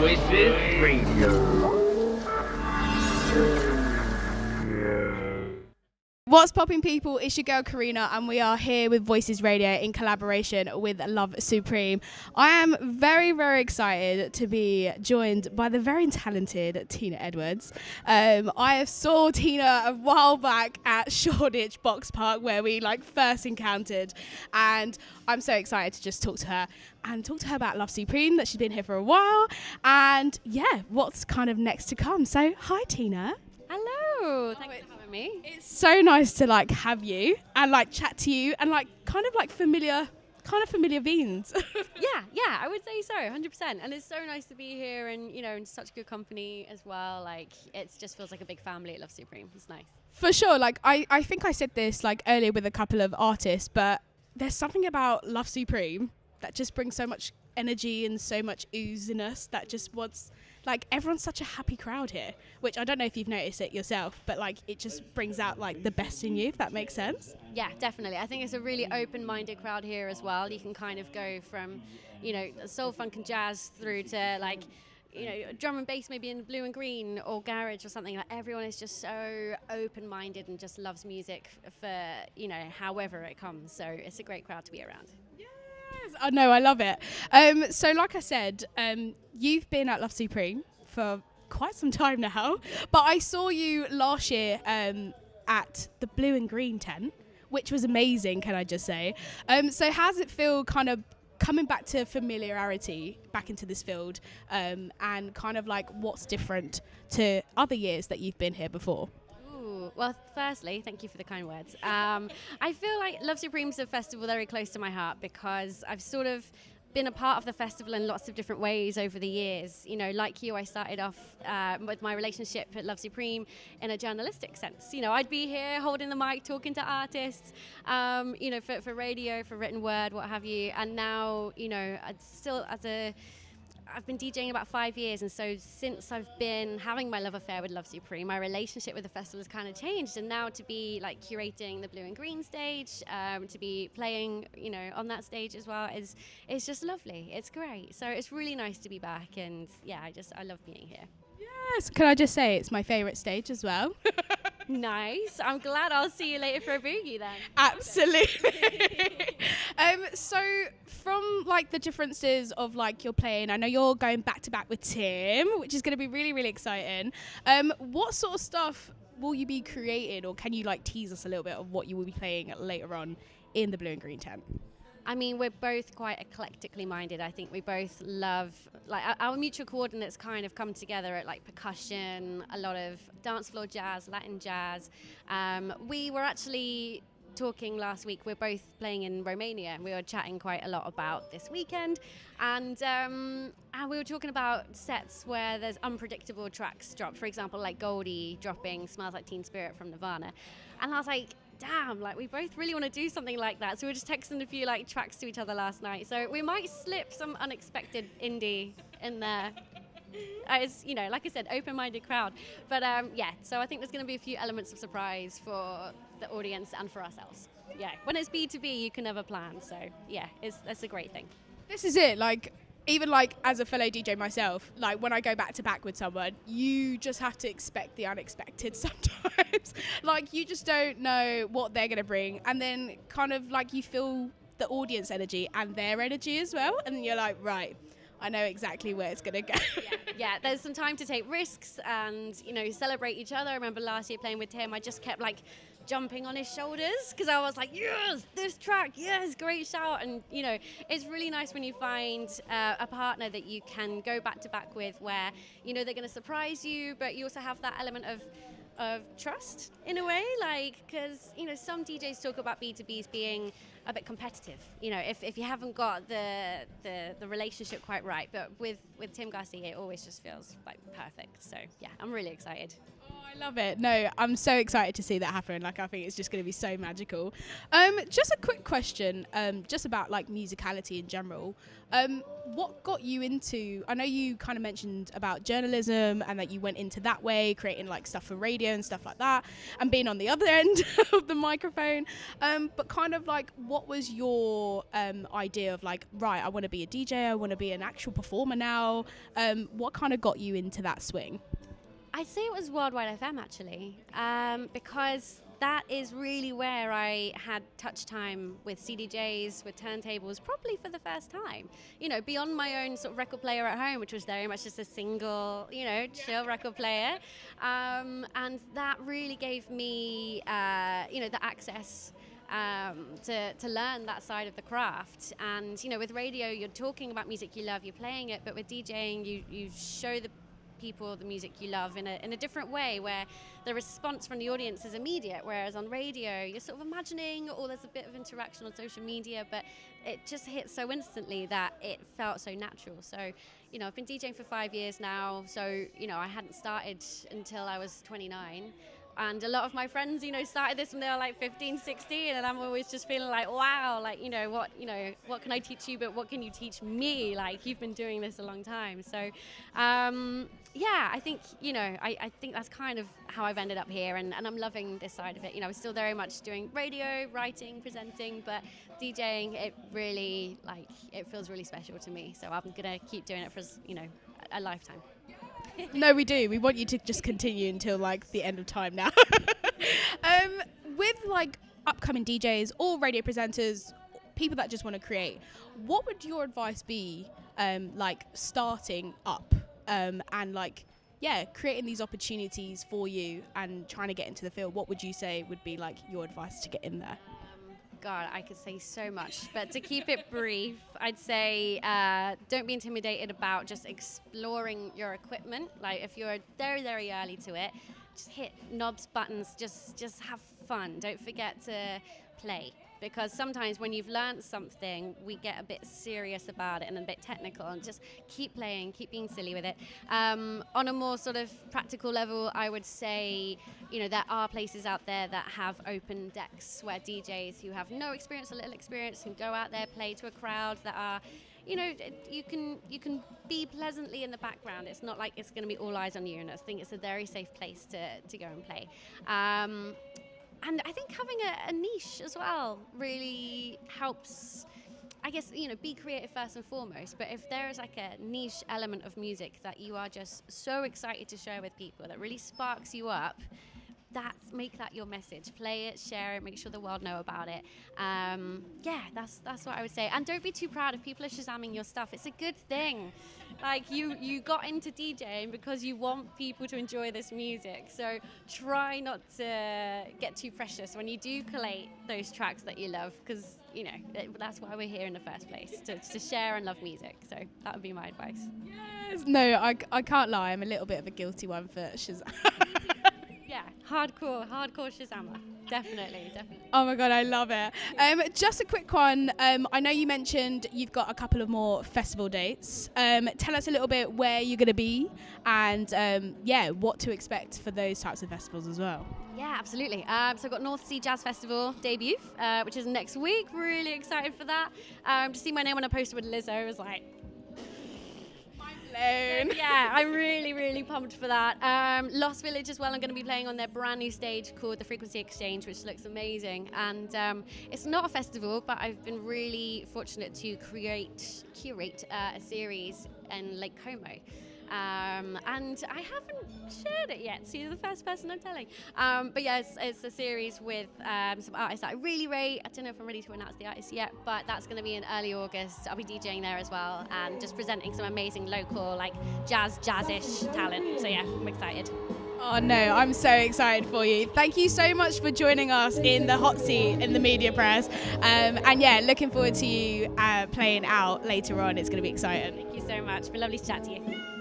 Voices Radio. What's popping, people? It's your girl Karina, and we are here with Voices Radio in collaboration with Love Supreme. I am very, very excited to be joined by the very talented Tina Edwards. I saw Tina a while back at Shoreditch Box Park, where we first encountered, and I'm so excited to just talk to her about Love Supreme, that she's been here for a while, and yeah, what's kind of next to come. So hi, Tina. Hello, thanks for having me. It's so nice to have you and chat to you and familiar beans. yeah, I would say so, 100%. And it's so nice to be here and in such good company as well. It just feels like a big family at Love Supreme. It's nice. For sure. I think I said this earlier with a couple of artists, but there's something about Love Supreme that just brings so much energy and so much ooziness that just wants. Everyone's such a happy crowd here, which I don't know if you've noticed it yourself, but it just brings out the best in you, if that makes sense. Yeah, definitely. I think it's a really open-minded crowd here as well. You can kind of go from, soul, funk and jazz through to drum and bass maybe in blue and green or garage or something. Everyone is just so open-minded and just loves music for, however it comes. So it's a great crowd to be around. I know, I love it. So like I said, you've been at Love Supreme for quite some time now, but I saw you last year at the blue and green tent, which was amazing, can I just say. So how does it feel kind of coming back to familiarity back into this field, and kind of what's different to other years that you've been here before? Well, firstly, thank you for the kind words. I feel like Love Supreme's a festival very close to my heart because I've sort of been a part of the festival in lots of different ways over the years. Like you, I started off with my relationship at Love Supreme in a journalistic sense. I'd be here holding the mic, talking to artists, for radio, for written word, what have you. And now, I've been DJing about 5 years, and so since I've been having my love affair with Love Supreme, my relationship with the festival has kind of changed. And now to be curating the blue and green stage, to be playing, on that stage as well, is just lovely. It's great. So it's really nice to be back, and yeah, I love being here. Yes, can I just say it's my favourite stage as well. Nice. I'm glad I'll see you later for a boogie then. Absolutely. So from the differences of your playing, I know you're going back to back with Tim, which is going to be really, really exciting. What sort of stuff will you be creating, or can you tease us a little bit of what you will be playing later on in the blue and green tent? I mean, we're both quite eclectically minded. I think we both love, our mutual coordinates kind of come together at percussion, a lot of dance floor jazz, Latin jazz. We were actually talking last week, we're both playing in Romania, and we were chatting quite a lot about this weekend. And we were talking about sets where there's unpredictable tracks dropped. For example, Goldie dropping Smells Like Teen Spirit from Nirvana. And I was like, damn, we both really want to do something like that. So we were just texting a few tracks to each other last night. So we might slip some unexpected indie in there. It's, like I said, open-minded crowd. But yeah, so I think there's going to be a few elements of surprise for the audience and for ourselves. Yeah, when it's B2B, you can never plan. So yeah, that's a great thing. This is it. Even as a fellow DJ myself, when I go back to back with someone, you just have to expect the unexpected sometimes. You just don't know what they're going to bring. And then kind of you feel the audience energy and their energy as well. And then you're like, right, I know exactly where it's going to go. Yeah, there's some time to take risks and, celebrate each other. I remember last year playing with Tim, I just kept jumping on his shoulders because I was like, yes, this track, yes, great shout. And it's really nice when you find a partner that you can go back to back with, where they're going to surprise you, but you also have that element of trust in a way, because some DJs talk about B2Bs being a bit competitive, if you haven't got the relationship quite right. But with Tim Garcia, it always just feels perfect. So yeah, I'm really excited. Oh, I love it. No, I'm so excited to see that happen. Like, I think it's just going to be so magical. Just a quick question, just about like musicality in general. What got you into, I know you kind of mentioned about journalism and that you went into that way, creating like stuff for radio and stuff like that, and being on the other end of the microphone. But kind of like, what was your idea of like, right, I want to be a DJ, I want to be an actual performer now. What kind of got you into that swing? I'd say it was Worldwide FM actually, because that is really where I had touch time with CDJs, with turntables, probably for the first time. You know, beyond my own sort of record player at home, which was very much just a single, you know, chill record player. And that really gave me, you know, the access to learn that side of the craft. And, you know, with radio, you're talking about music you love, you're playing it, but with DJing, you show the people the music you love in a different way, where the response from the audience is immediate, whereas on radio you're sort of imagining, or there's a bit of interaction on social media, but it just hits so instantly that it felt so natural. So, you know, I've been DJing for 5 years now, so, you know, I hadn't started until I was 29. And a lot of my friends, you know, started this when they were like 15, 16, and I'm always just feeling like, wow, like, you know, what can I teach you, but what can you teach me? Like, you've been doing this a long time. So, yeah, I think, you know, I think that's kind of how I've ended up here, and I'm loving this side of it. You know, I'm still very much doing radio, writing, presenting, but DJing, it really, like, it feels really special to me. So I'm going to keep doing it for, you know, a lifetime. No, we do. We want you to just continue until like the end of time now. With like upcoming DJs or radio presenters, people that just want to create, what would your advice be, like starting up and like, yeah, creating these opportunities for you and trying to get into the field? What would you say would be like your advice to get in there? God, I could say so much, but to keep it brief, I'd say don't be intimidated about just exploring your equipment. Like, if you're very, very early to it, just hit knobs, buttons, just have fun. Don't forget to play, because sometimes when you've learned something, we get a bit serious about it and a bit technical, and just keep playing, keep being silly with it. On a more sort of practical level, I would say, you know, there are places out there that have open decks where DJs who have no experience or little experience can go out there, play to a crowd that are, you know, you can be pleasantly in the background. It's not like it's going to be all eyes on you, and I think it's a very safe place to go and play. And I think having a niche as well really helps, I guess, you know, be creative first and foremost. But if there is like a niche element of music that you are just so excited to share with people, that really sparks you up, make that your message. Play it, share it, make sure the world know about it. Yeah, that's what I would say. And don't be too proud if people are shazamming your stuff. It's a good thing. Like, you got into DJing because you want people to enjoy this music. So try not to get too precious when you do collate those tracks that you love, because, you know, that's why we're here in the first place, to share and love music. So that would be my advice. Yes. No, I can't lie. I'm a little bit of a guilty one for Shazam. Yeah, hardcore Shazammer. Definitely. Oh my God, I love it. Just a quick one. I know you mentioned you've got a couple of more festival dates. Tell us a little bit where you're going to be and, yeah, what to expect for those types of festivals as well. Yeah, absolutely. So I've got North Sea Jazz Festival debut, which is next week. Really excited for that. To see my name on a poster with Lizzo was like... Yeah, I'm really, really pumped for that. Lost Village as well, I'm going to be playing on their brand new stage called the Frequency Exchange, which looks amazing. And it's not a festival, but I've been really fortunate to curate a series in Lake Como. And I haven't shared it yet, so you're the first person I'm telling. But yeah, it's a series with some artists that I really rate. I don't know if I'm ready to announce the artists yet, but that's going to be in early August. I'll be DJing there as well, and just presenting some amazing local, like, jazz-ish talent. So yeah, I'm excited. Oh no, I'm so excited for you. Thank you so much for joining us in the hot seat in the media press. And yeah, looking forward to you playing out later on. It's going to be exciting. Thank you so much. It's been lovely to chat to you.